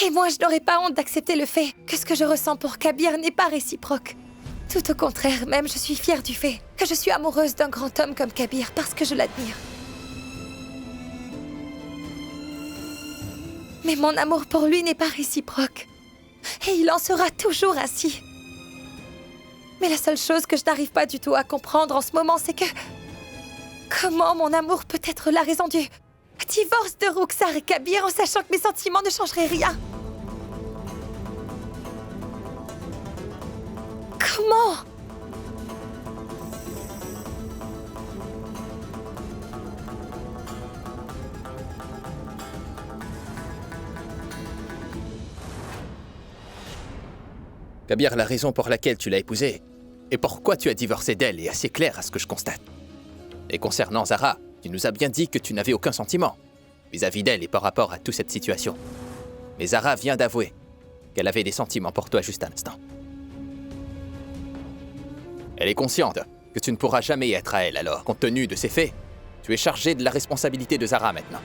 Et moi, je n'aurais pas honte d'accepter le fait que ce que je ressens pour Kabir n'est pas réciproque. Tout au contraire, même, je suis fière du fait que je suis amoureuse d'un grand homme comme Kabir parce que je l'admire. Mais mon amour pour lui n'est pas réciproque. Et il en sera toujours ainsi. Mais la seule chose que je n'arrive pas du tout à comprendre en ce moment, c'est que... Comment mon amour peut être la raison du divorce de Rukhsar et Kabir en sachant que mes sentiments ne changeraient rien? Comment? Kabir, la raison pour laquelle tu l'as épousée et pourquoi tu as divorcé d'elle est assez claire à ce que je constate. Et concernant Zara, tu nous as bien dit que tu n'avais aucun sentiment vis-à-vis d'elle et par rapport à toute cette situation. Mais Zara vient d'avouer qu'elle avait des sentiments pour toi juste à l'instant. Elle est consciente que tu ne pourras jamais être à elle, alors, compte tenu de ces faits, tu es chargé de la responsabilité de Zara maintenant.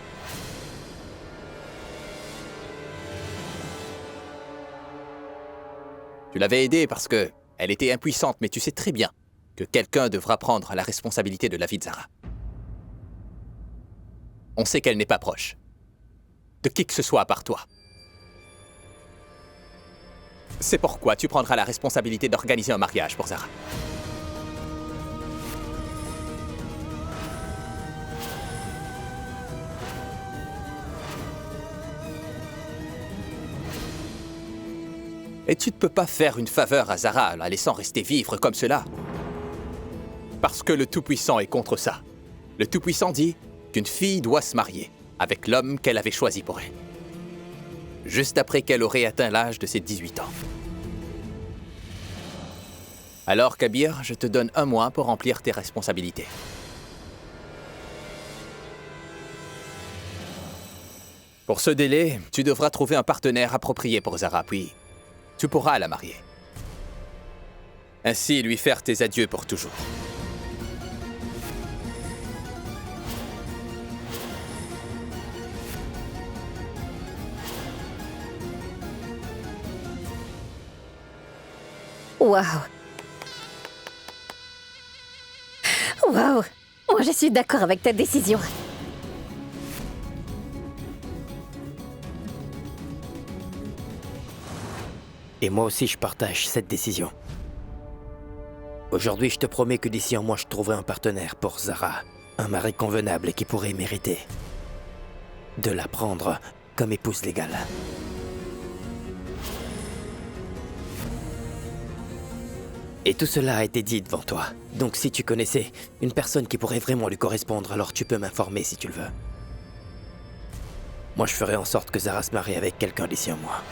Tu l'avais aidée parce que elle était impuissante, mais tu sais très bien que quelqu'un devra prendre la responsabilité de la vie de Zara. On sait qu'elle n'est pas proche de qui que ce soit à part toi. C'est pourquoi tu prendras la responsabilité d'organiser un mariage pour Zara. Et tu ne peux pas faire une faveur à Zara en la laissant rester vivre comme cela. Parce que le Tout-Puissant est contre ça. Le Tout-Puissant dit qu'une fille doit se marier avec l'homme qu'elle avait choisi pour elle. Juste après qu'elle aurait atteint l'âge de ses 18 ans. Alors, Kabir, je te donne 1 mois pour remplir tes responsabilités. Pour ce délai, tu devras trouver un partenaire approprié pour Zara, puis tu pourras la marier. Ainsi, lui faire tes adieux pour toujours. Waouh! Waouh! Moi, je suis d'accord avec ta décision. Et moi aussi, je partage cette décision. Aujourd'hui, je te promets que d'ici un mois, je trouverai un partenaire pour Zara. Un mari convenable et qui pourrait mériter de la prendre comme épouse légale. Et tout cela a été dit devant toi. Donc si tu connaissais une personne qui pourrait vraiment lui correspondre, alors tu peux m'informer si tu le veux. Moi, je ferai en sorte que Zara se marie avec quelqu'un d'ici un mois.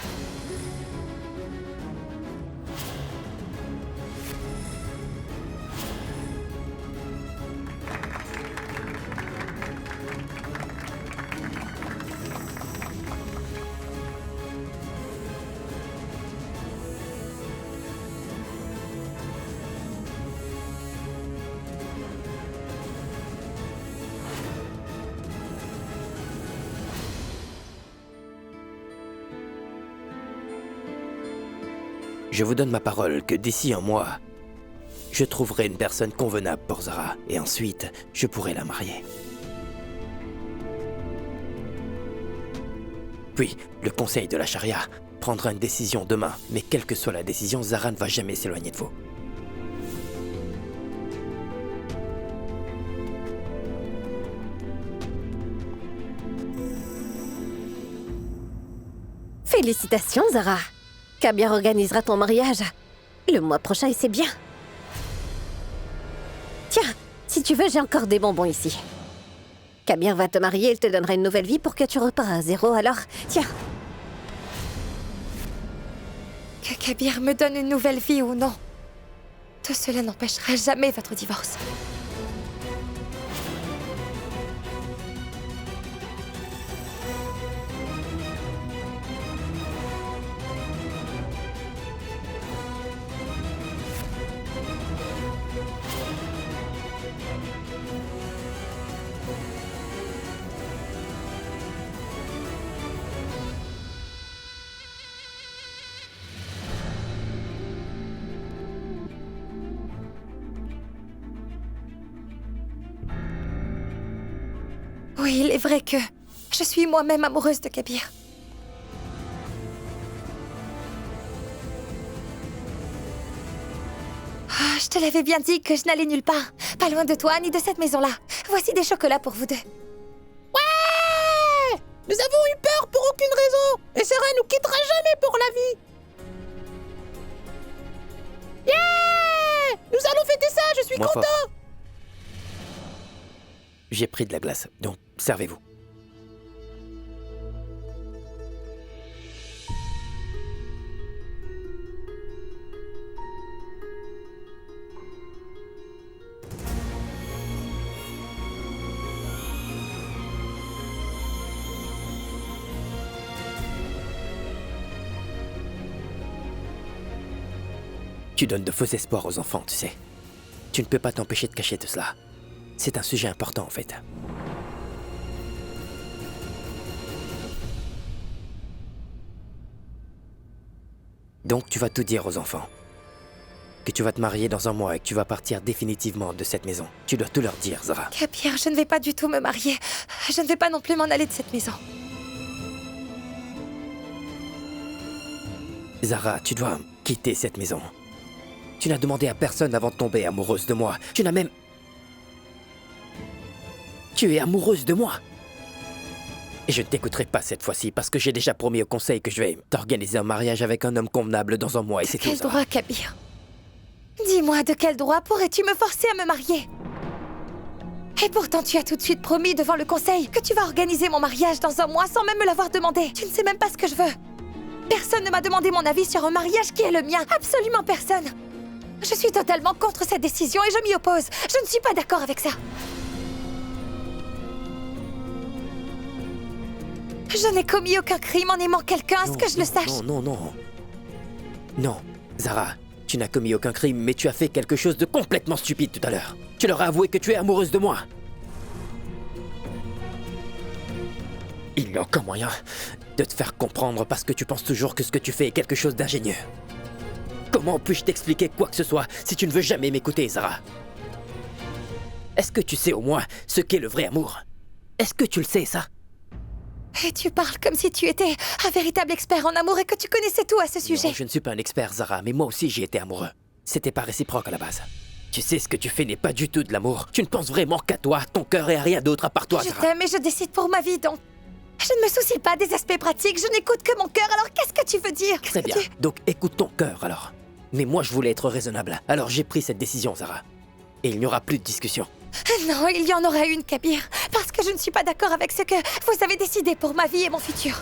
Je vous donne ma parole que d'ici un mois, je trouverai une personne convenable pour Zara et ensuite, je pourrai la marier. Puis, le conseil de la charia prendra une décision demain, mais quelle que soit la décision, Zara ne va jamais s'éloigner de vous. Félicitations, Zara. Kabir organisera ton mariage le mois prochain et c'est bien. Tiens, si tu veux, j'ai encore des bonbons ici. Kabir va te marier, il te donnera une nouvelle vie pour que tu repars à zéro, alors tiens. Que Kabir me donne une nouvelle vie ou non, tout cela n'empêchera jamais votre divorce. Oui, il est vrai que je suis moi-même amoureuse de Kabir. Ah, je te l'avais bien dit que je n'allais nulle part. Pas loin de toi, ni de cette maison-là. Voici des chocolats pour vous deux. Ouais! Nous avons eu peur pour aucune raison, et Sarah nous quittera jamais pour la vie. Yeah! Nous allons fêter ça, je suis content. J'ai pris de la glace, donc servez-vous. Tu donnes de faux espoirs aux enfants, tu sais. Tu ne peux pas t'empêcher de cacher tout cela. C'est un sujet important, en fait. Donc tu vas tout dire aux enfants. Que tu vas te marier dans un mois et que tu vas partir définitivement de cette maison. Tu dois tout leur dire, Zara. Kabir, je ne vais pas du tout me marier. Je ne vais pas non plus m'en aller de cette maison. Zara, tu dois quitter cette maison. Tu n'as demandé à personne avant de tomber amoureuse de moi. Tu n'as même... Tu es amoureuse de moi. Et je ne t'écouterai pas cette fois-ci parce que j'ai déjà promis au conseil que je vais t'organiser un mariage avec un homme convenable dans un mois et c'est tout, Quel Zara. droit, Kabir? Dis-moi, de quel droit pourrais-tu me forcer à me marier? Et pourtant, tu as tout de suite promis devant le conseil que tu vas organiser mon mariage dans un mois sans même me l'avoir demandé. Tu ne sais même pas ce que je veux. Personne ne m'a demandé mon avis sur un mariage qui est le mien. Absolument personne. Je suis totalement contre cette décision et je m'y oppose. Je ne suis pas d'accord avec ça. Je n'ai commis aucun crime en aimant quelqu'un, à ce que je le sache. Non, Zara, tu n'as commis aucun crime, mais tu as fait quelque chose de complètement stupide tout à l'heure. Tu leur as avoué que tu es amoureuse de moi. Il y a encore moyen de te faire comprendre parce que tu penses toujours que ce que tu fais est quelque chose d'ingénieux. Comment puis-je t'expliquer quoi que ce soit si tu ne veux jamais m'écouter, Zara? Est-ce que tu sais au moins ce qu'est le vrai amour? Est-ce que tu le sais, ça? Et tu parles comme si tu étais un véritable expert en amour et que tu connaissais tout à ce sujet. Non, je ne suis pas un expert, Zara, mais moi aussi j'y étais amoureux. C'était pas réciproque à la base. Tu sais, ce que tu fais n'est pas du tout de l'amour. Tu ne penses vraiment qu'à toi, ton cœur et à rien d'autre à part toi, Je Zara. t'aime et je décide pour ma vie, donc... Je ne me soucie pas des aspects pratiques, je n'écoute que mon cœur, alors qu'est-ce que tu veux dire? Très bien, donc écoute ton cœur alors. Mais moi je voulais être raisonnable, alors j'ai pris cette décision, Zara. Et il n'y aura plus de discussion. Non, il y en aura une, Kabir, parce que je ne suis pas d'accord avec ce que vous avez décidé pour ma vie et mon futur.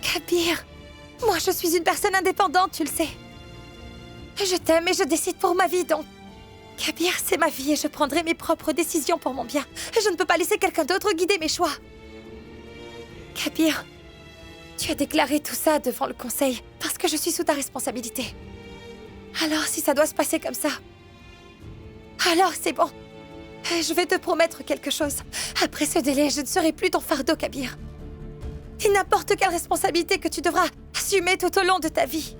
Kabir, moi je suis une personne indépendante, tu le sais. Je t'aime et je décide pour ma vie, donc... Kabir, c'est ma vie et je prendrai mes propres décisions pour mon bien. Je ne peux pas laisser quelqu'un d'autre guider mes choix. Kabir, tu as déclaré tout ça devant le conseil parce que je suis sous ta responsabilité. Alors, si ça doit se passer comme ça... Alors, c'est bon. Je vais te promettre quelque chose. Après ce délai, je ne serai plus ton fardeau, Kabir. Et n'importe quelle responsabilité que tu devras assumer tout au long de ta vie.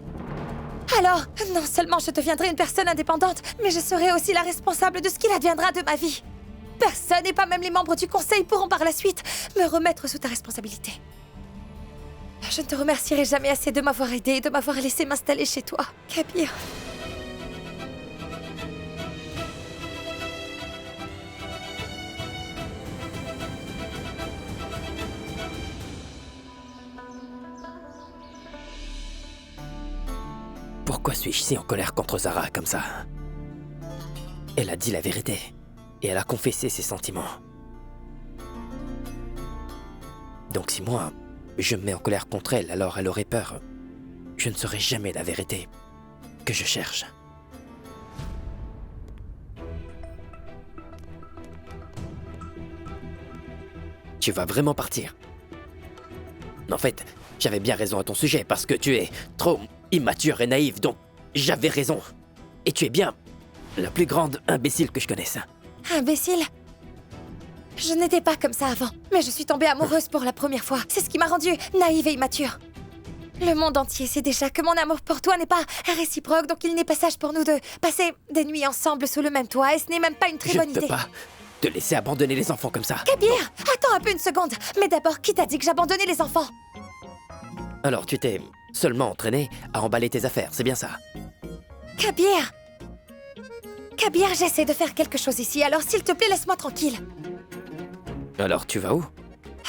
Alors, non seulement je deviendrai une personne indépendante, mais je serai aussi la responsable de ce qu'il adviendra de ma vie. Personne, et pas même les membres du conseil, pourront par la suite me remettre sous ta responsabilité. Je ne te remercierai jamais assez de m'avoir aidé et de m'avoir laissé m'installer chez toi, Kabir. Pourquoi suis-je si en colère contre Zara comme ça? Elle a dit la vérité. Et elle a confessé ses sentiments. Donc si moi, je me mets en colère contre elle, alors elle aurait peur. Je ne saurai jamais la vérité que je cherche. Tu vas vraiment partir? En fait, j'avais bien raison à ton sujet parce que tu es trop immature et naïve, donc j'avais raison. Et tu es bien la plus grande imbécile que je connaisse. Imbécile? Je n'étais pas comme ça avant, mais je suis tombée amoureuse pour la première fois. C'est ce qui m'a rendue naïve et immature. Le monde entier sait déjà que mon amour pour toi n'est pas réciproque, donc il n'est pas sage pour nous de passer des nuits ensemble sous le même toit, et ce n'est même pas une très bonne idée. Je ne peux pas te laisser abandonner les enfants comme ça. Kabir, attends un peu une seconde. Mais d'abord, qui t'a dit que j'abandonnais les enfants? Alors tu t'es seulement entraîné à emballer tes affaires, c'est bien ça? Kabir! Kabir, j'essaie de faire quelque chose ici, alors s'il te plaît, laisse-moi tranquille. Alors tu vas où?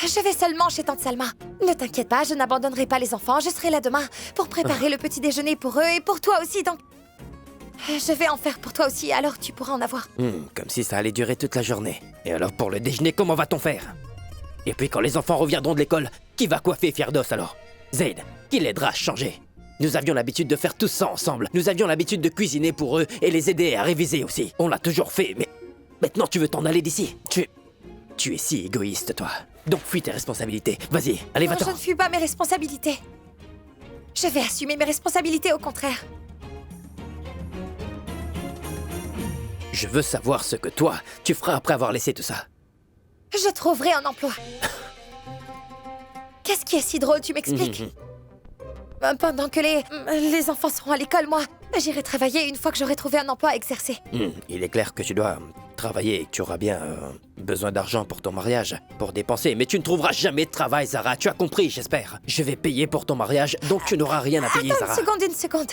Je vais seulement chez Tante Salma. Ne t'inquiète pas, je n'abandonnerai pas les enfants, je serai là demain pour préparer le petit déjeuner pour eux et pour toi aussi, donc... Je vais en faire pour toi aussi, alors tu pourras en avoir. Comme si ça allait durer toute la journée. Et alors pour le déjeuner, comment va-t-on faire? Et puis quand les enfants reviendront de l'école, qui va coiffer Firdos alors? Zaid, qui l'aidera à changer? Nous avions l'habitude de faire tout ça ensemble. Nous avions l'habitude de cuisiner pour eux et les aider à réviser aussi. On l'a toujours fait, mais maintenant tu veux t'en aller d'ici. Tu es si égoïste, toi. Donc fuis tes responsabilités. Vas-y, allez, Non, va-t'en. je ne fuis pas mes responsabilités. Je vais assumer mes responsabilités, au contraire. Je veux savoir ce que toi, tu feras après avoir laissé tout ça. Je trouverai un emploi. Qu'est-ce qui est si drôle, tu m'expliques? Pendant que les enfants seront à l'école, moi, j'irai travailler une fois que j'aurai trouvé un emploi à exercer. Il est clair que tu dois travailler et que tu auras bien besoin d'argent pour ton mariage, pour dépenser. Mais tu ne trouveras jamais de travail, Zara. Tu as compris, j'espère. Je vais payer pour ton mariage, donc tu n'auras rien à payer, Attends Zara. une seconde.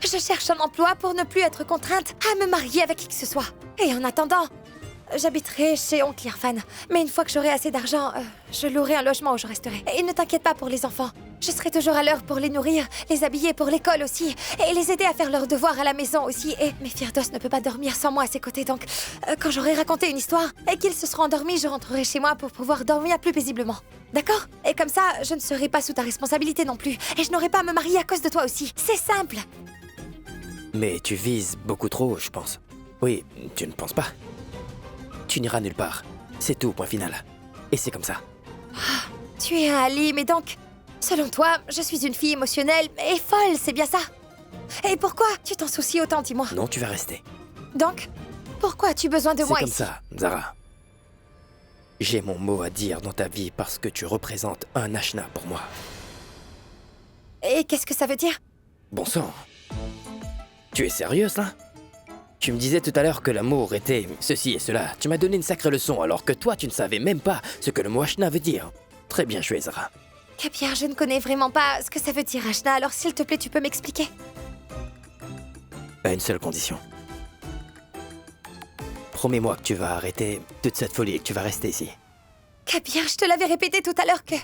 Je cherche un emploi pour ne plus être contrainte à me marier avec qui que ce soit. Et en attendant, j'habiterai chez oncle Irfan. Mais une fois que j'aurai assez d'argent, je louerai un logement où je resterai. Et ne t'inquiète pas pour les enfants. Je serai toujours à l'heure pour les nourrir, les habiller pour l'école aussi, et les aider à faire leurs devoirs à la maison aussi. Mais Firdos ne peut pas dormir sans moi à ses côtés, donc quand j'aurai raconté une histoire et qu'ils se seront endormis, je rentrerai chez moi pour pouvoir dormir plus paisiblement. D'accord? Et comme ça, je ne serai pas sous ta responsabilité non plus. Et je n'aurai pas à me marier à cause de toi aussi. C'est simple. Mais tu vises beaucoup trop, je pense. Oui, tu ne penses pas? Tu n'iras nulle part. C'est tout, point final. Et c'est comme ça. Tu es un Ali, mais donc, selon toi, je suis une fille émotionnelle et folle, c'est bien ça? Et pourquoi tu t'en soucies autant, dis-moi? Non, tu vas rester. Donc, pourquoi as-tu besoin de moi C'est comme ici? ça, Zara. J'ai mon mot à dire dans ta vie parce que tu représentes un Ashna pour moi. Et qu'est-ce que ça veut dire? Bon sang. Tu es sérieuse, là? Tu me disais tout à l'heure que l'amour était ceci et cela. Tu m'as donné une sacrée leçon alors que toi, tu ne savais même pas ce que le mot Ashna veut dire. Très bien joué, Zara. Kabir, je ne connais vraiment pas ce que ça veut dire, Ashna, alors s'il te plaît, tu peux m'expliquer? À une seule condition. Promets-moi que tu vas arrêter toute cette folie et que tu vas rester ici. Kabir, je te l'avais répété tout à l'heure que...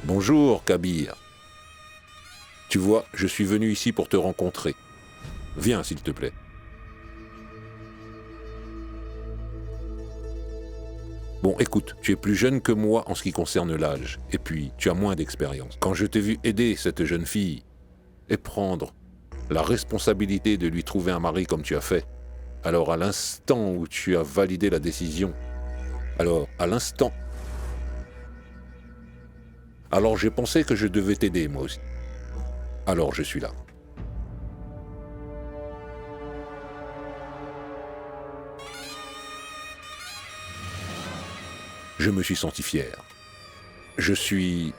Bonjour, Kabir. Tu vois, je suis venu ici pour te rencontrer. Viens, s'il te plaît. Bon, écoute, tu es plus jeune que moi en ce qui concerne l'âge, et puis tu as moins d'expérience. Quand je t'ai vu aider cette jeune fille et prendre la responsabilité de lui trouver un mari comme tu as fait, alors à l'instant où tu as validé la décision, alors j'ai pensé que je devais t'aider moi aussi. Alors je suis là. Je me suis senti fier. Je suis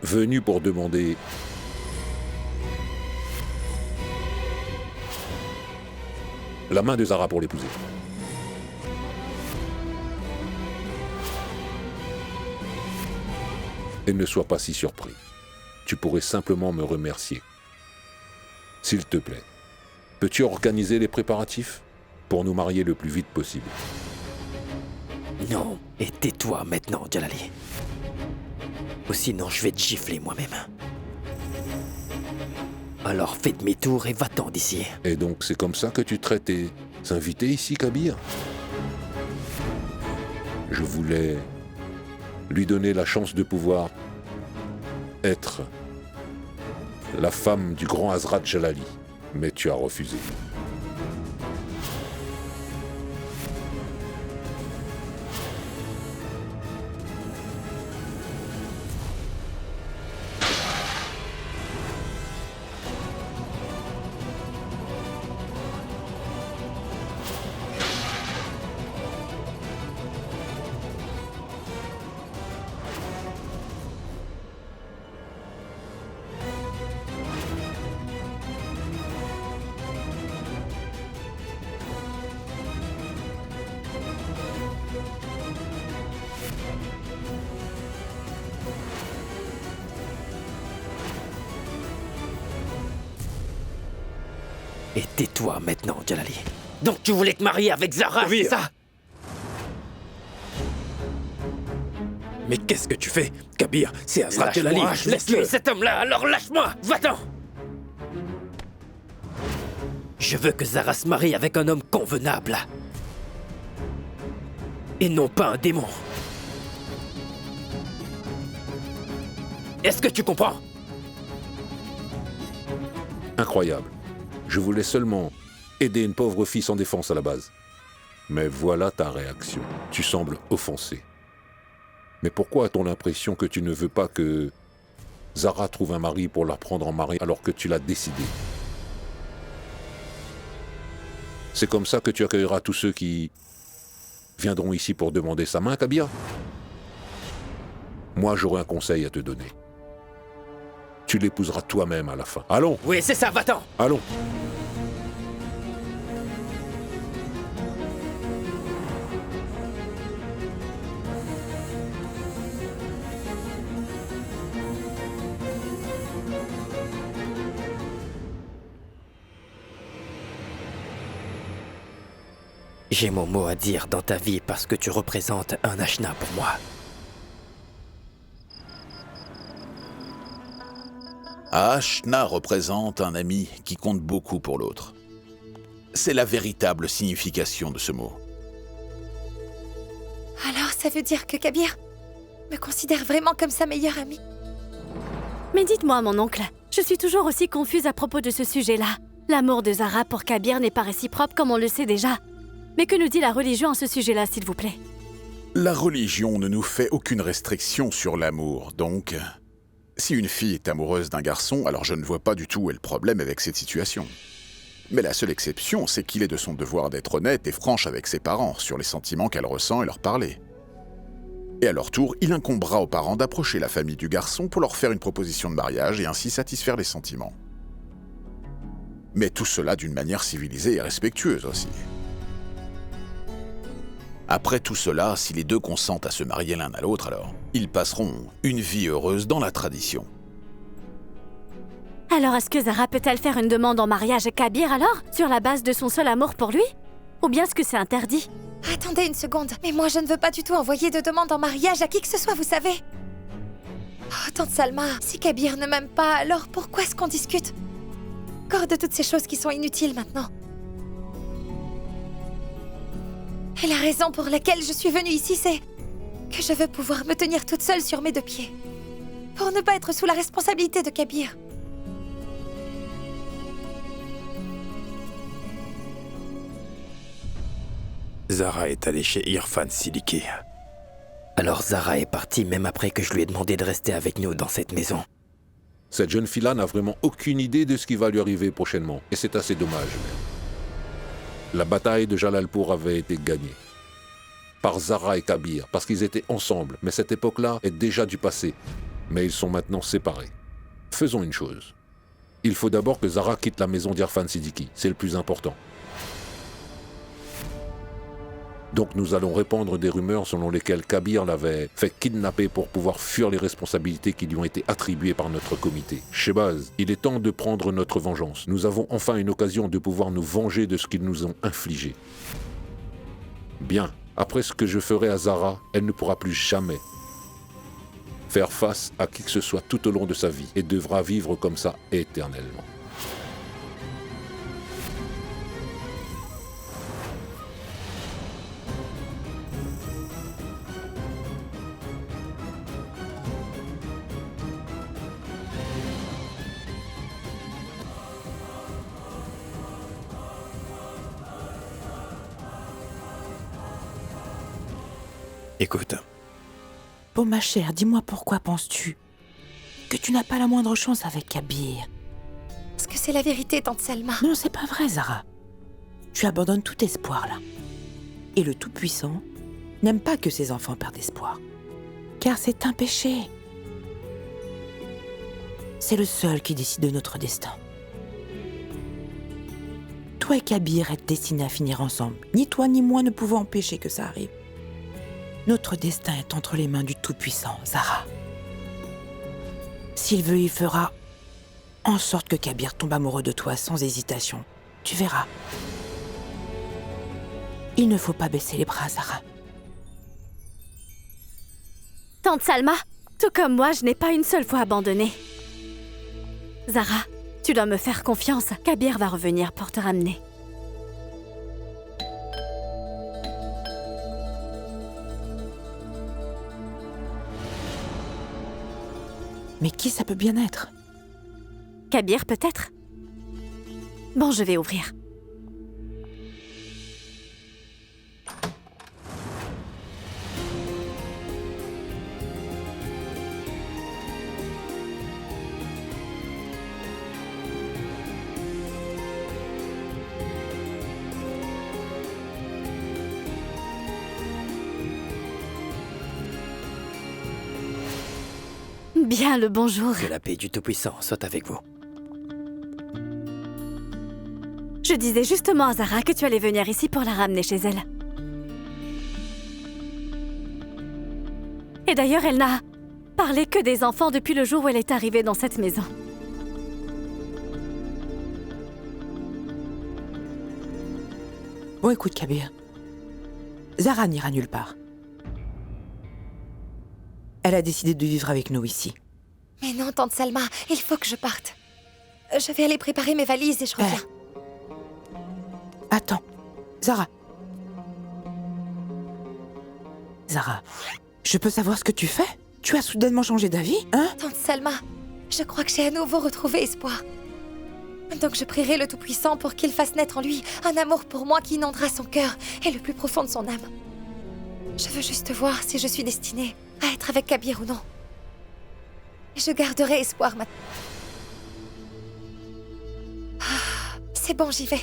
venu pour demander la main de Zara pour l'épouser. Et ne sois pas si surpris. Tu pourrais simplement me remercier. S'il te plaît, peux-tu organiser les préparatifs pour nous marier le plus vite possible? Non, et tais-toi maintenant, Jalali. Ou sinon je vais te gifler moi-même. Alors fais demi-tour et va-t'en d'ici. Et donc c'est comme ça que tu traites tes invités ici, Kabir? Je voulais lui donner la chance de pouvoir être la femme du grand Hazrat Jalali, mais tu as refusé. Et tais-toi maintenant, Jalali. Donc tu voulais te marier avec Zara, Oui. c'est ça? Mais qu'est-ce que tu fais? Kabir, c'est Hazrat Jalali. Lâche-moi, Laisse tuer cet homme-là, alors lâche-moi. Va-t'en. Je veux que Zara se marie avec un homme convenable. Et non pas un démon. Est-ce que tu comprends? Incroyable. Je voulais seulement aider une pauvre fille sans défense à la base. Mais voilà ta réaction. Tu sembles offensé. Mais pourquoi a-t-on l'impression que tu ne veux pas que Zara trouve un mari pour la prendre en mari alors que tu l'as décidé? C'est comme ça que tu accueilleras tous ceux qui viendront ici pour demander sa main, Kabir? Moi, j'aurai un conseil à te donner. Tu l'épouseras toi-même à la fin. Allons, Oui, c'est ça, va-t'en. allons. J'ai mon mot à dire dans ta vie parce que tu représentes un Ashna pour moi. Ashna représente un ami qui compte beaucoup pour l'autre. C'est la véritable signification de ce mot. Alors ça veut dire que Kabir me considère vraiment comme sa meilleure amie? Mais dites-moi, mon oncle, je suis toujours aussi confuse à propos de ce sujet-là. L'amour de Zara pour Kabir n'est pas réciproque comme on le sait déjà. Mais que nous dit la religion à ce sujet-là, s'il vous plaît? La religion ne nous fait aucune restriction sur l'amour, donc... Si une fille est amoureuse d'un garçon, alors je ne vois pas du tout où est le problème avec cette situation. Mais la seule exception, c'est qu'il est de son devoir d'être honnête et franche avec ses parents sur les sentiments qu'elle ressent et leur parler. Et à leur tour, il incombera aux parents d'approcher la famille du garçon pour leur faire une proposition de mariage et ainsi satisfaire les sentiments. Mais tout cela d'une manière civilisée et respectueuse aussi. Après tout cela, si les deux consentent à se marier l'un à l'autre, alors ils passeront une vie heureuse dans la tradition. Alors est-ce que Zara peut-elle faire une demande en mariage à Kabir alors, sur la base de son seul amour pour lui? Ou bien est-ce que c'est interdit? Attendez une seconde, mais moi je ne veux pas du tout envoyer de demande en mariage à qui que ce soit, vous savez. Oh, tante Salma, si Kabir ne m'aime pas, alors pourquoi est-ce qu'on discute? Encore de toutes ces choses qui sont inutiles maintenant. Et la raison pour laquelle je suis venue ici, c'est que je veux pouvoir me tenir toute seule sur mes deux pieds. Pour ne pas être sous la responsabilité de Kabir. Zara est allée chez Irfan Siddiqui. Alors Zara est partie même après que je lui ai demandé de rester avec nous dans cette maison. Cette jeune fille-là n'a vraiment aucune idée de ce qui va lui arriver prochainement. Et c'est assez dommage. La bataille de Jalalpur avait été gagnée par Zara et Kabir, parce qu'ils étaient ensemble. Mais cette époque-là est déjà du passé. Mais ils sont maintenant séparés. Faisons une chose. Il faut d'abord que Zara quitte la maison d'Irfan Siddiqui. C'est le plus important. Donc nous allons répandre des rumeurs selon lesquelles Kabir l'avait fait kidnapper pour pouvoir fuir les responsabilités qui lui ont été attribuées par notre comité. Shehbaz, il est temps de prendre notre vengeance. Nous avons enfin une occasion de pouvoir nous venger de ce qu'ils nous ont infligé. Bien, Après ce que je ferai à Zara, elle ne pourra plus jamais faire face à qui que ce soit tout au long de sa vie et devra vivre comme ça éternellement. Écoute, Bon, ma chère, dis-moi pourquoi penses-tu que tu n'as pas la moindre chance avec Kabir? Est-ce que c'est la vérité, tante Salma? Non, c'est pas vrai, Zara. Tu abandonnes tout espoir, là. Et le Tout-Puissant n'aime pas que ses enfants perdent espoir. Car c'est un péché. C'est le seul qui décide de notre destin. Toi et Kabir êtes destinés à finir ensemble. Ni toi ni moi ne pouvons empêcher que ça arrive. Notre destin est entre les mains du Tout-Puissant, Zara. S'il veut, il fera en sorte que Kabir tombe amoureux de toi sans hésitation. Tu verras. Il ne faut pas baisser les bras, Zara. Tante Salma, tout comme moi, je n'ai pas une seule fois abandonné. Zara, tu dois me faire confiance. Kabir va revenir pour te ramener. Mais qui ça peut bien être? Kabir, peut-être? Bon, je vais ouvrir. Bien le bonjour. que la paix du Tout-Puissant soit avec vous. Je disais justement à Zara que tu allais venir ici pour la ramener chez elle. Et d'ailleurs, elle n'a parlé que des enfants depuis le jour où elle est arrivée dans cette maison. Bon, écoute, Kabir. Zara n'ira nulle part. Elle a décidé de vivre avec nous ici. Mais non, tante Salma, il faut que je parte. Je vais aller préparer mes valises et je reviens. Attends. Zara. Zara, je peux savoir ce que tu fais? Tu as soudainement changé d'avis, hein? Tante Salma, je crois que j'ai à nouveau retrouvé espoir. Donc je prierai le Tout-Puissant pour qu'il fasse naître en lui un amour pour moi qui inondera son cœur et le plus profond de son âme. Je veux juste voir si je suis destinée à être avec Kabir ou non. Et je garderai espoir maintenant. Ah, c'est bon, j'y vais.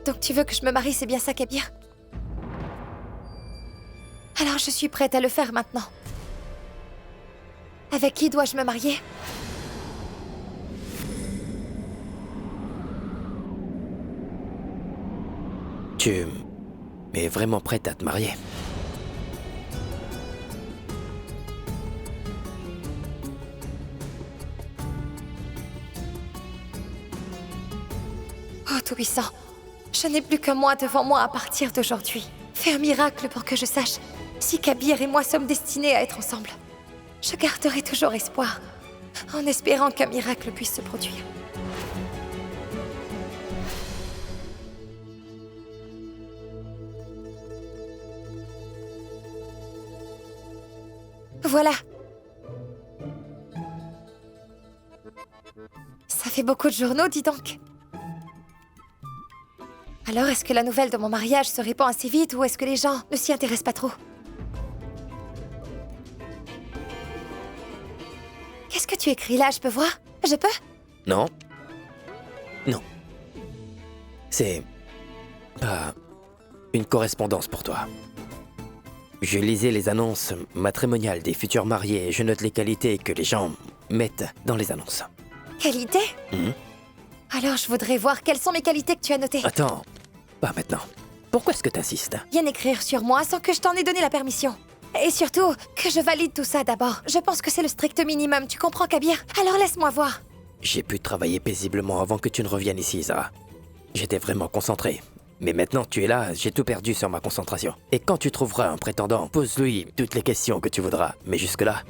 Donc tu veux que je me marie, c'est bien ça, Kabir? Alors je suis prête à le faire maintenant. Avec qui dois-je me marier? Tu es vraiment prête à te marier? Oh, Tout-Puissant, je n'ai plus que moi devant moi à partir d'aujourd'hui. Fais un miracle pour que je sache si Kabir et moi sommes destinés à être ensemble. Je garderai toujours espoir, en espérant qu'un miracle puisse se produire. Voilà. Ça fait beaucoup de journaux, dis donc. Alors, est-ce que la nouvelle de mon mariage se répand assez vite ou est-ce que les gens ne s'y intéressent pas trop? Qu'est-ce que tu écris là? Je peux voir? Je peux? Non. Non. C'est pas une correspondance pour toi. Je lisais les annonces matrimoniales des futurs mariés et je note les qualités que les gens mettent dans les annonces. Qualité? Alors, je voudrais voir quelles sont mes qualités que tu as notées. Attends, pas maintenant. Pourquoi est-ce que t'insistes? Viens écrire sur moi sans que je t'en ai donné la permission. Et surtout, que je valide tout ça d'abord. Je pense que c'est le strict minimum, tu comprends, Kabir? Alors laisse-moi voir. J'ai pu travailler paisiblement avant que tu ne reviennes ici, Zara. J'étais vraiment concentré. Mais maintenant tu es là, j'ai tout perdu sur ma concentration. Et quand tu trouveras un prétendant, pose-lui toutes les questions que tu voudras. Mais jusque-là,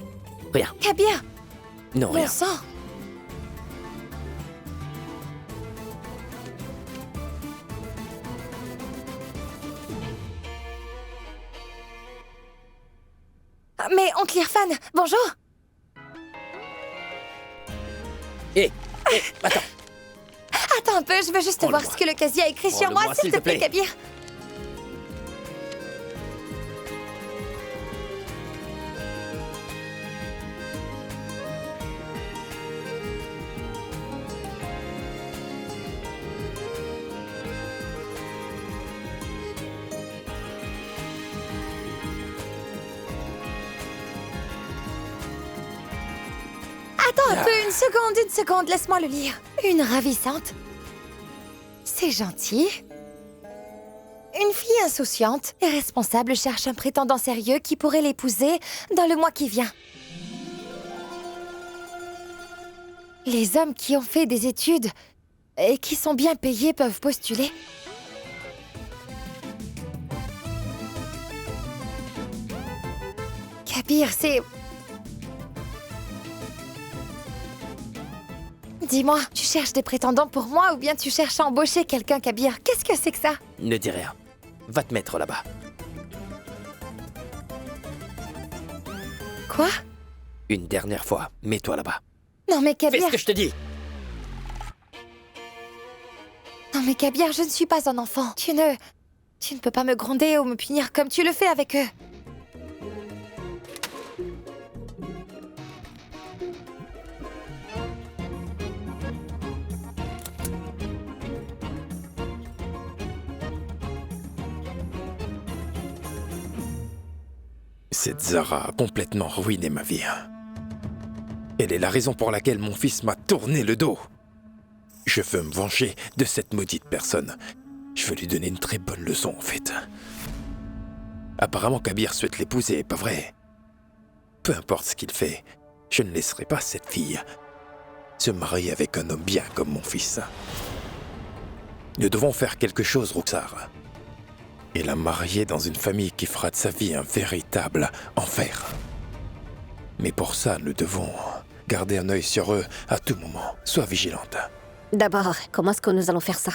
rien. Kabir, Non, bon rien. sang. Mais oncle Irfan, bonjour. Attends. Attends un peu, je veux juste voir Prends-le-moi. ce que le casier a écrit sur moi, Prends-le-moi, s'il te plaît, Kabir. Attends un peu, une seconde, laisse-moi le lire. Une ravissante. C'est gentil. Une fille insouciante et responsable cherche un prétendant sérieux qui pourrait l'épouser dans le mois qui vient. Les hommes qui ont fait des études et qui sont bien payés peuvent postuler. Kabir, c'est... Dis-moi, tu cherches des prétendants pour moi ou bien tu cherches à embaucher quelqu'un, Kabir? Qu'est-ce que c'est que ça? Ne dis rien. Va te mettre là-bas. Quoi? Une dernière fois, mets-toi là-bas. Non mais Fais Kabir... ce que je te dis. Non mais Kabir, je ne suis pas un enfant. Tu ne peux pas me gronder ou me punir comme tu le fais avec eux. Cette Zara a complètement ruiné ma vie. Elle est la raison pour laquelle mon fils m'a tourné le dos. Je veux me venger de cette maudite personne. Je veux lui donner une très bonne leçon, en fait. Apparemment, Kabir souhaite l'épouser, pas vrai? Peu importe ce qu'il fait, je ne laisserai pas cette fille se marier avec un homme bien comme mon fils. Nous devons faire quelque chose, Roxar. Et la marier dans une famille qui fera de sa vie un véritable enfer. Mais pour ça, nous devons garder un œil sur eux à tout moment. Sois vigilante. D'abord, comment est-ce que nous allons faire ça?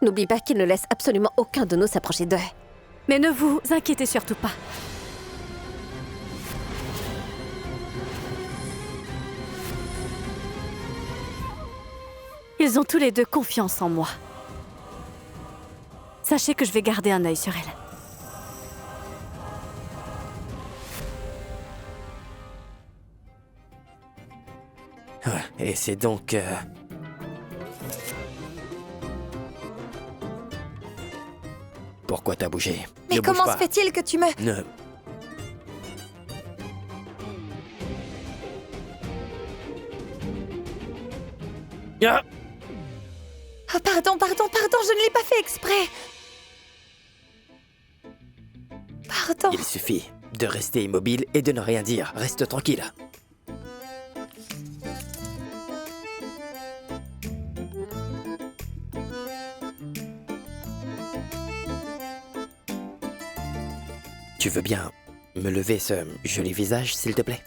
N'oublie pas qu'il ne laisse absolument aucun de nous s'approcher d'eux. Mais ne vous inquiétez surtout pas. Ils ont tous les deux confiance en moi. Sachez que je vais garder un œil sur elle. Et c'est donc... Pourquoi t'as bougé? Mais Ne bouge comment pas. se fait-il que tu me... Ne... Ah! Oh, pardon, je ne l'ai pas fait exprès. Pardon. Il suffit de rester immobile et de ne rien dire. Reste tranquille. Tu veux bien me lever ce joli visage, s'il te plaît?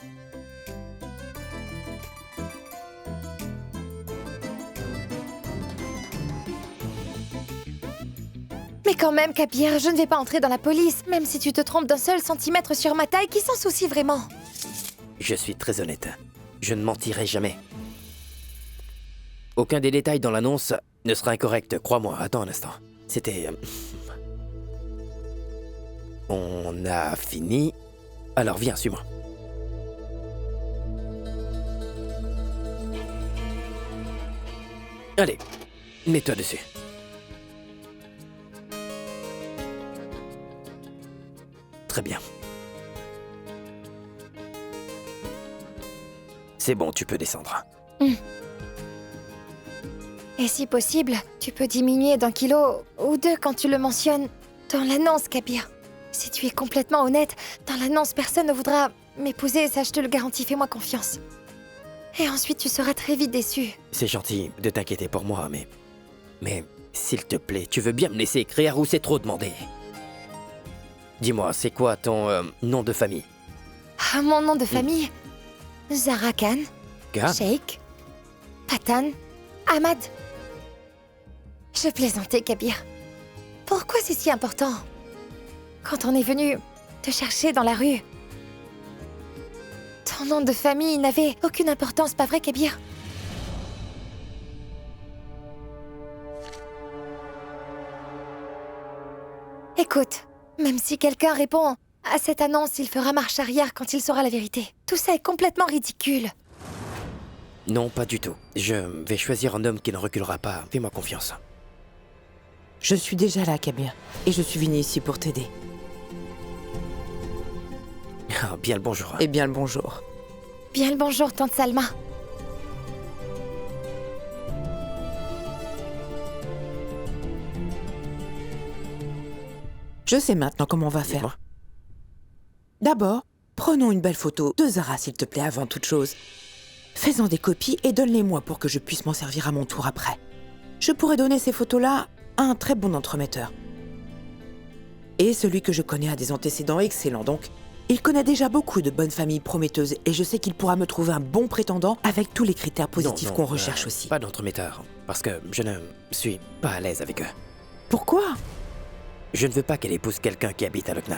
Mais quand même, Kabir, je ne vais pas entrer dans la police, même si tu te trompes d'un seul centimètre sur ma taille, qui s'en soucie vraiment? Je suis très honnête. Je ne mentirai jamais. Aucun des détails dans l'annonce ne sera incorrect, crois-moi. Attends un instant. C'était... On a fini. Alors viens, suis-moi. Allez, mets-toi dessus. Très bien. C'est bon, tu peux descendre. Et si possible, tu peux diminuer d'1 kilo ou 2 quand tu le mentionnes dans l'annonce, Kabir. Si tu es complètement honnête, dans l'annonce, personne ne voudra m'épouser, ça je te le garantis, fais-moi confiance. Et ensuite, tu seras très vite déçu. C'est gentil de t'inquiéter pour moi, mais S'il te plaît, tu veux bien me laisser écrire ou c'est trop demandé? Dis-moi, c'est quoi ton nom de famille? Ah, mon nom de famille? Zara Khan, Khan? Sheikh, Patan, Ahmad. Je plaisantais, Kabir. Pourquoi c'est si important? Quand on est venu te chercher dans la rue, ton nom de famille n'avait aucune importance, pas vrai, Kabir? Écoute, même si quelqu'un répond à cette annonce, il fera marche arrière quand il saura la vérité. Tout ça est complètement ridicule. Non, pas du tout. Je vais choisir un homme qui ne reculera pas. Fais-moi confiance. Je suis déjà là, Kabir. Et je suis venue ici pour t'aider. Ah, bien le bonjour. Eh bien, le bonjour. Bien le bonjour, tante Salma. Je sais maintenant comment on va faire. Dis-moi. D'abord, prenons une belle photo de Zara, s'il te plaît, avant toute chose. Fais-en des copies et donne-les-moi pour que je puisse m'en servir à mon tour après. Je pourrais donner ces photos-là à un très bon entremetteur. Et celui que je connais a des antécédents excellents, donc il connaît déjà beaucoup de bonnes familles prometteuses et je sais qu'il pourra me trouver un bon prétendant avec tous les critères positifs Non, qu'on recherche aussi. Pas d'entremetteur, parce que je ne suis pas à l'aise avec eux. Pourquoi? Je ne veux pas qu'elle épouse quelqu'un qui habite à Lucknow.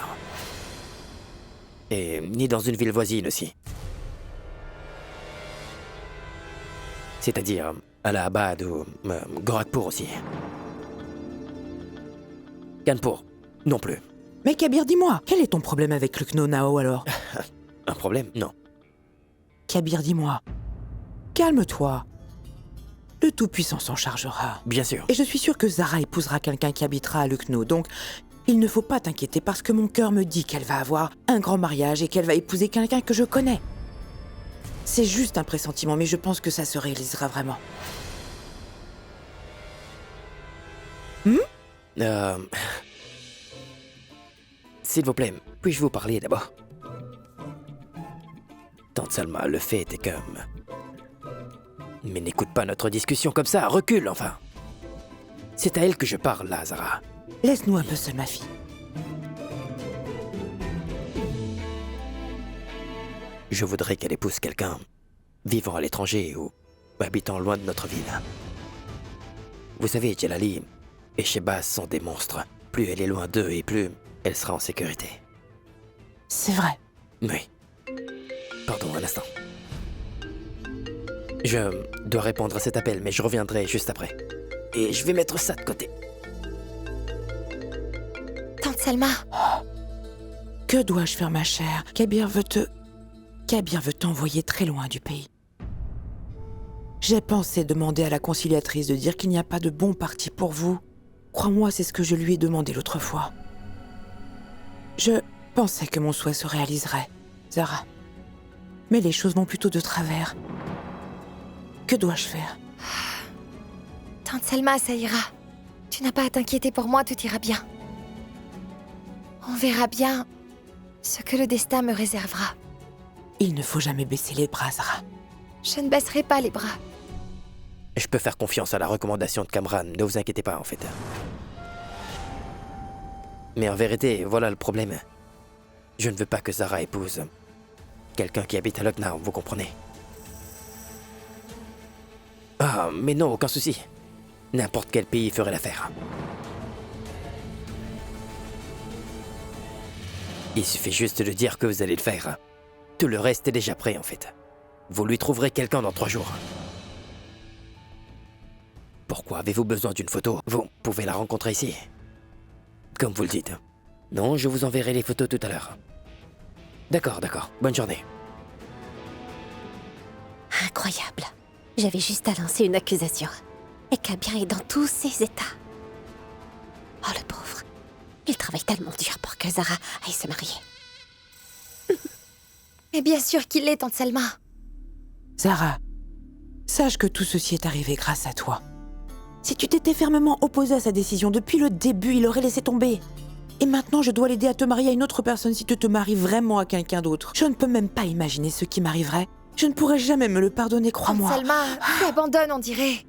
Et ni dans une ville voisine aussi. C'est-à-dire Allahabad ou Gorakhpur aussi. Kanpur, non plus. Mais Kabir, dis-moi, quel est ton problème avec Lucknow Nao alors? Un problème? Non. Kabir, dis-moi. Calme-toi. Le Tout-Puissant s'en chargera. Bien sûr. Et je suis sûre que Zara épousera quelqu'un qui habitera à Lucknow, donc il ne faut pas t'inquiéter parce que mon cœur me dit qu'elle va avoir un grand mariage et qu'elle va épouser quelqu'un que je connais. C'est juste un pressentiment, mais je pense que ça se réalisera vraiment. S'il vous plaît, puis-je vous parler d'abord? Tante Salma, le fait est que... Mais n'écoute pas notre discussion comme ça, recule enfin. C'est à elle que je parle là, Zara. Laisse-nous un peu seul, ma fille. Je voudrais qu'elle épouse quelqu'un vivant à l'étranger ou habitant loin de notre ville. Vous savez, Jalali et Shebaz sont des monstres. Plus elle est loin d'eux et plus elle sera en sécurité. C'est vrai. Oui. Pardon, un instant. Je dois répondre à cet appel, mais je reviendrai juste après. Et je vais mettre ça de côté. Tante Salma. Que dois-je faire, ma chère? Kabir veut t'envoyer très loin du pays. J'ai pensé demander à la conciliatrice de dire qu'il n'y a pas de bon parti pour vous. Crois-moi, c'est ce que je lui ai demandé l'autre fois. Je pensais que mon souhait se réaliserait, Zara. Mais les choses vont plutôt de travers. Que dois-je faire? Tante Salma, ça ira. Tu n'as pas à t'inquiéter pour moi, tout ira bien. On verra bien ce que le destin me réservera. Il ne faut jamais baisser les bras, Zara. Je ne baisserai pas les bras. Je peux faire confiance à la recommandation de Kamran, ne vous inquiétez pas en fait. Mais en vérité, voilà le problème. Je ne veux pas que Zara épouse quelqu'un qui habite à Lucknow, vous comprenez? Ah, mais non, aucun souci. N'importe quel pays ferait l'affaire. Il suffit juste de dire que vous allez le faire. Tout le reste est déjà prêt en fait. Vous lui trouverez quelqu'un dans 3 jours. Pourquoi avez-vous besoin d'une photo? Vous pouvez la rencontrer ici. Comme vous le dites. Non, je vous enverrai les photos tout à l'heure. D'accord, d'accord. Bonne journée. Incroyable. J'avais juste à lancer une accusation. Et Kabir est dans tous ses états. Oh, le pauvre. Il travaille tellement dur pour que Zara aille se marier. Mais bien sûr qu'il l'est, tante Salma. Zara, sache que tout ceci est arrivé grâce à toi. Si tu t'étais fermement opposée à sa décision depuis le début, il aurait laissé tomber. Et maintenant, je dois l'aider à te marier à une autre personne si tu te maries vraiment à quelqu'un d'autre. Je ne peux même pas imaginer ce qui m'arriverait. Je ne pourrais jamais me le pardonner, crois-moi. Tante Salma, tu abandonnes, on dirait.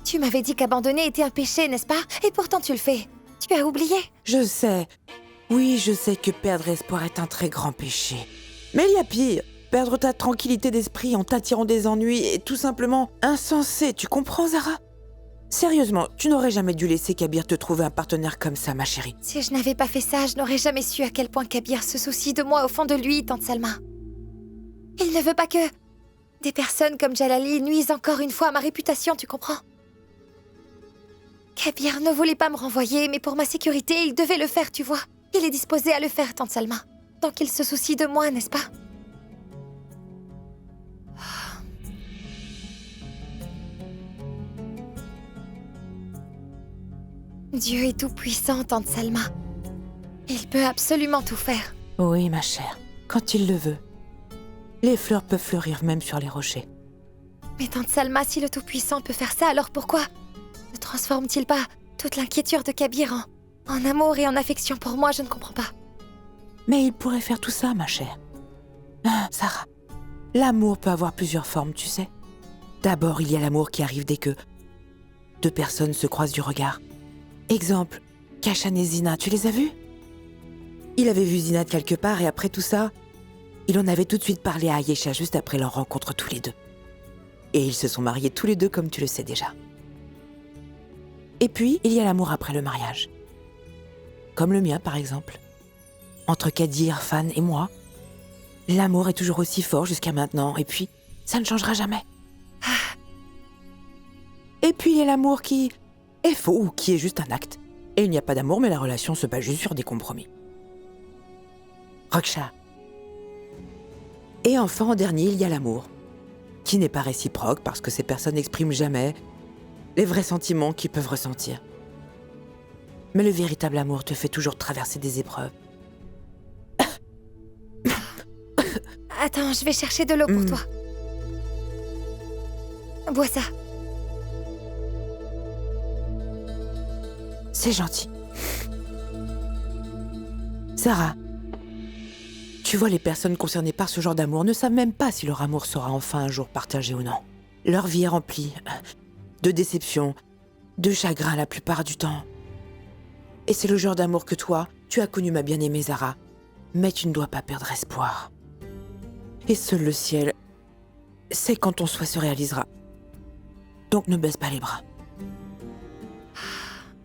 Tu m'avais dit qu'abandonner était un péché, n'est-ce pas? Et pourtant tu le fais. Tu as oublié? Je sais. Oui, je sais que perdre espoir est un très grand péché. Mais il y a pire. Perdre ta tranquillité d'esprit en t'attirant des ennuis est tout simplement insensé, tu comprends, Zara? Sérieusement, tu n'aurais jamais dû laisser Kabir te trouver un partenaire comme ça, ma chérie. Si je n'avais pas fait ça, je n'aurais jamais su à quel point Kabir se soucie de moi au fond de lui, tante Salma. Il ne veut pas que des personnes comme Jalali nuisent encore une fois à ma réputation, tu comprends? Kabir ne voulait pas me renvoyer, mais pour ma sécurité, il devait le faire, tu vois. Il est disposé à le faire, tante Salma. Donc il se soucie de moi, n'est-ce pas? Dieu est tout-puissant, tante Salma. Il peut absolument tout faire. Oui, ma chère, quand il le veut. Les fleurs peuvent fleurir même sur les rochers. Mais tante Salma, si le Tout-Puissant peut faire ça, alors pourquoi ne transforme-t-il pas toute l'inquiétude de Kabir en amour et en affection pour moi? Je ne comprends pas. Mais il pourrait faire tout ça, ma chère. Ah, Sarah, l'amour peut avoir plusieurs formes, tu sais. D'abord, il y a l'amour qui arrive dès que deux personnes se croisent du regard. Exemple, Kashan et Zina, tu les as vus? Il avait vu Zina quelque part et après tout ça, il en avait tout de suite parlé à Ayesha juste après leur rencontre tous les deux. Et ils se sont mariés tous les deux comme tu le sais déjà. Et puis, il y a l'amour après le mariage. Comme le mien, par exemple. Entre Kadir, Fan et moi, l'amour est toujours aussi fort jusqu'à maintenant, et puis, ça ne changera jamais. Et puis, il y a l'amour qui est faux ou qui est juste un acte. Et il n'y a pas d'amour, mais la relation se base juste sur des compromis. Raksha. Et enfin, en dernier, il y a l'amour, qui n'est pas réciproque parce que ces personnes n'expriment jamais les vrais sentiments qu'ils peuvent ressentir. Mais le véritable amour te fait toujours traverser des épreuves. Attends, je vais chercher de l'eau pour toi. Bois ça. C'est gentil. Sarah, tu vois, les personnes concernées par ce genre d'amour ne savent même pas si leur amour sera enfin un jour partagé ou non. Leur vie est remplie de déceptions, de chagrins la plupart du temps. Et c'est le genre d'amour que toi, tu as connu, ma bien-aimée Zara. Mais tu ne dois pas perdre espoir. Et seul le ciel sait quand ton souhait se réalisera. Donc ne baisse pas les bras.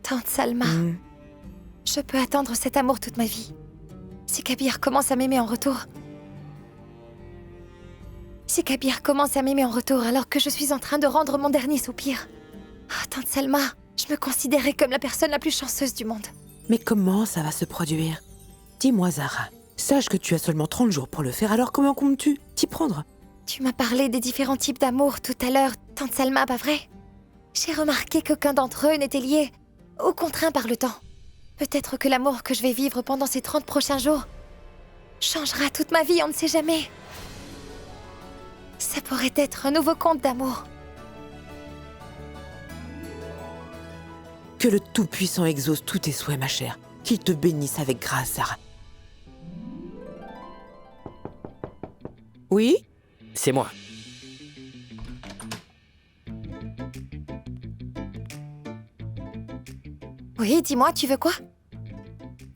Tante Salma, je peux attendre cet amour toute ma vie. Si Kabir commence à m'aimer en retour... Si Kabir commence à m'aimer en retour alors que je suis en train de rendre mon dernier soupir... Ah, tante Salma, je me considérais comme la personne la plus chanceuse du monde. Mais comment ça va se produire? Dis-moi, Zara, sache que tu as seulement 30 jours pour le faire, alors comment comptes-tu t'y prendre? Tu m'as parlé des différents types d'amour tout à l'heure, tante Salma, pas vrai? J'ai remarqué qu'aucun d'entre eux n'était lié ou contraint par le temps. Peut-être que l'amour que je vais vivre pendant ces 30 prochains jours changera toute ma vie, on ne sait jamais. Ça pourrait être un nouveau conte d'amour. Que le Tout-Puissant exauce tous tes souhaits, ma chère. Qu'il te bénisse avec grâce, Sarah. Oui? C'est moi. Oui, dis-moi, tu veux quoi?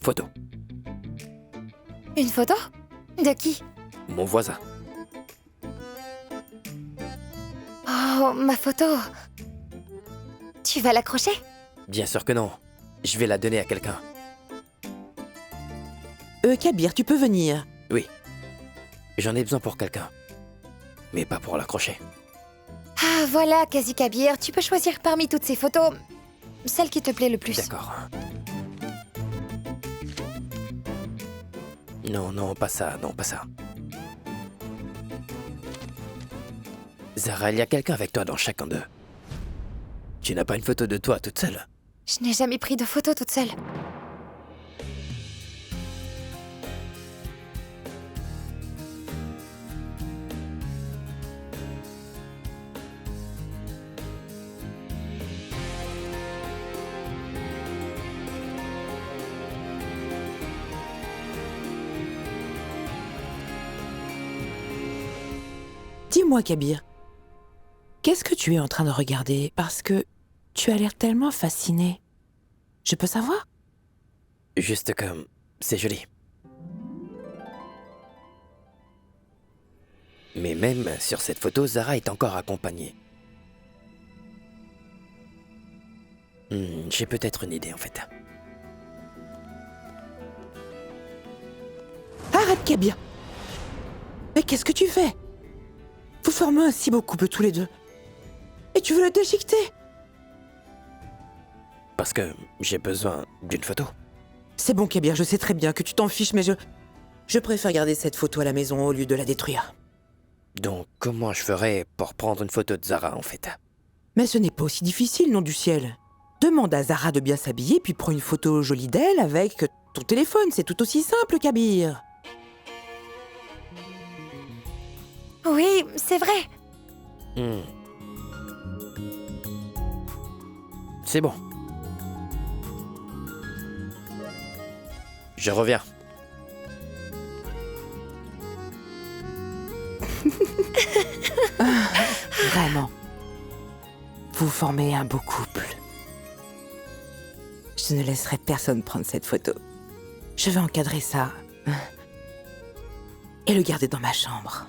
Photo. Une photo? De qui? Mon voisin. Oh, ma photo. Tu vas l'accrocher? Bien sûr que non. Je vais la donner à quelqu'un. Kabir, tu peux venir. Oui. J'en ai besoin pour quelqu'un. Mais pas pour l'accrocher. Ah, voilà, Kazi Kabir, tu peux choisir parmi toutes ces photos celle qui te plaît le plus. D'accord. Non, non, pas ça, non, pas ça. Zara, il y a quelqu'un avec toi dans chacun d'eux. Tu n'as pas une photo de toi toute seule? Je n'ai jamais pris de photo toute seule. Dis-moi, Kabir, qu'est-ce que tu es en train de regarder? Parce que Tu as l'air tellement fasciné. Je peux savoir? Juste comme... c'est joli. Mais même sur cette photo, Zara est encore accompagnée. J'ai peut-être une idée en fait. Arrête, Kabir! Mais qu'est-ce que tu fais? Vous formez un si beau couple tous les deux. Et tu veux la déchiqueter? Parce que j'ai besoin d'une photo. C'est bon, Kabir, je sais très bien que tu t'en fiches, mais je préfère garder cette photo à la maison au lieu de la détruire. Donc comment je ferais pour prendre une photo de Zara en fait? Mais ce n'est pas aussi difficile, nom du ciel. Demande à Zara de bien s'habiller, puis prends une photo jolie d'elle avec ton téléphone. C'est tout aussi simple, Kabir. Oui, c'est vrai. C'est bon. Je reviens. Vraiment. Vous formez un beau couple. Je ne laisserai personne prendre cette photo. Je vais encadrer ça et le garder dans ma chambre.